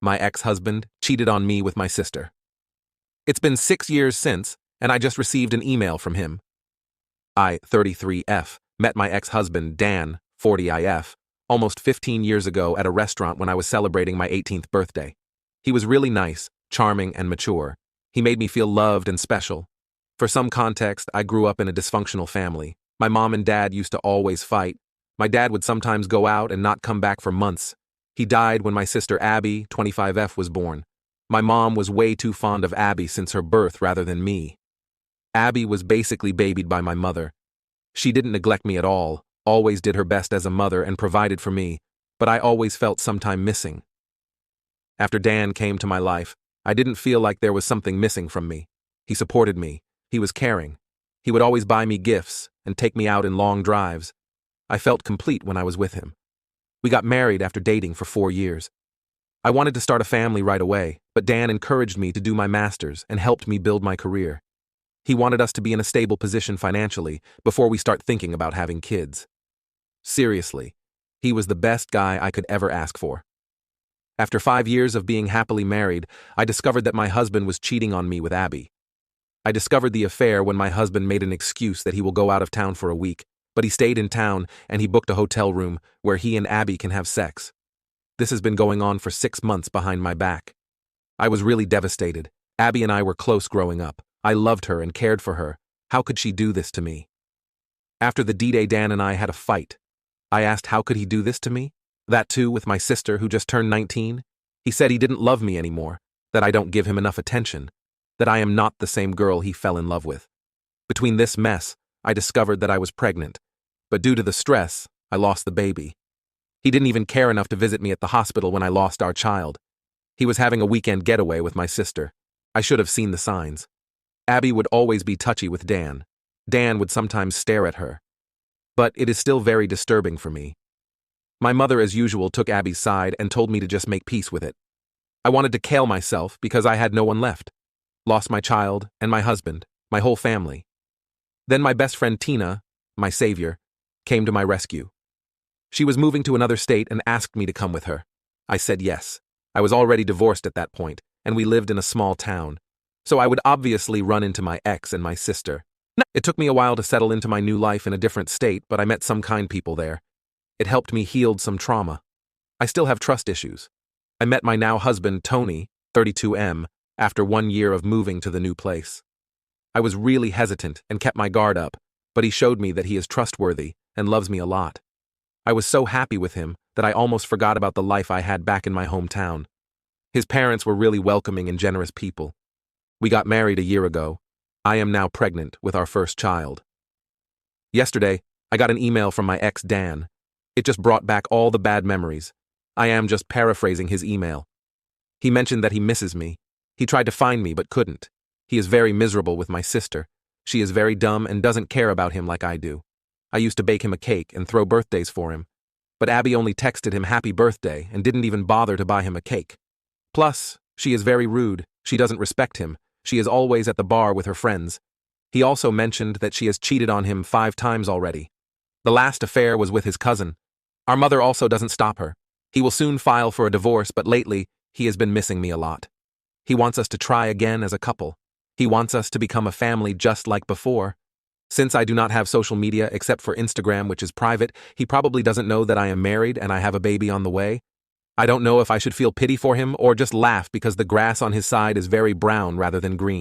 My ex-husband cheated on me with my sister. It's been 6 years since, and I just received an email from him. I, 33F, met my ex-husband, Dan, 40IF, almost 15 years ago at a restaurant when I was celebrating my 18th birthday. He was really nice, charming, and mature. He made me feel loved and special. For some context, I grew up in a dysfunctional family. My mom and dad used to always fight. My dad would sometimes go out and not come back for months. He died when my sister Abby, 25F, was born. My mom was way too fond of Abby since her birth rather than me. Abby was basically babied by my mother. She didn't neglect me at all, always did her best as a mother and provided for me, but I always felt sometime missing. After Dan came to my life, I didn't feel like there was something missing from me. He supported me. He was caring. He would always buy me gifts and take me out in long drives. I felt complete when I was with him. We got married after dating for 4 years. I wanted to start a family right away, but Dan encouraged me to do my master's and helped me build my career. He wanted us to be in a stable position financially before we start thinking about having kids. Seriously, he was the best guy I could ever ask for. After 5 years of being happily married, I discovered that my husband was cheating on me with Abby. I discovered the affair when my husband made an excuse that he will go out of town for a week, but he stayed in town and he booked a hotel room where he and Abby can have sex. This has been going on for 6 months behind my back. I was really devastated. Abby and I were close growing up. I loved her and cared for her. How could she do this to me? After the D-Day, Dan and I had a fight. I asked how could he do this to me? That too with my sister who just turned 19? He said he didn't love me anymore, that I don't give him enough attention, that I am not the same girl he fell in love with. Between this mess, I discovered that I was pregnant, but due to the stress, I lost the baby. He didn't even care enough to visit me at the hospital when I lost our child. He was having a weekend getaway with my sister. I should have seen the signs. Abby would always be touchy with Dan. Dan would sometimes stare at her. But it is still very disturbing for me. My mother, as usual, took Abby's side and told me to just make peace with it. I wanted to kill myself because I had no one left. Lost my child and my husband, my whole family. Then my best friend Tina, my savior, came to my rescue. She was moving to another state and asked me to come with her. I said yes. I was already divorced at that point, and we lived in a small town. So I would obviously run into my ex and my sister. It took me a while to settle into my new life in a different state, but I met some kind people there. It helped me heal some trauma. I still have trust issues. I met my now husband, Tony, 32M, after 1 year of moving to the new place. I was really hesitant and kept my guard up, but he showed me that he is trustworthy and loves me a lot. I was so happy with him that I almost forgot about the life I had back in my hometown. His parents were really welcoming and generous people. We got married a year ago. I am now pregnant with our first child. Yesterday, I got an email from my ex, Dan. It just brought back all the bad memories. I am just paraphrasing his email. He mentioned that he misses me. He tried to find me but couldn't. He is very miserable with my sister. She is very dumb and doesn't care about him like I do. I used to bake him a cake and throw birthdays for him. But Abby only texted him happy birthday and didn't even bother to buy him a cake. Plus, she is very rude. She doesn't respect him. She is always at the bar with her friends. He also mentioned that she has cheated on him 5 times already. The last affair was with his cousin. Our mother also doesn't stop her. He will soon file for a divorce, but lately, he has been missing me a lot. He wants us to try again as a couple. He wants us to become a family just like before. Since I do not have social media except for Instagram, which is private, he probably doesn't know that I am married and I have a baby on the way. I don't know if I should feel pity for him or just laugh because the grass on his side is very brown rather than green.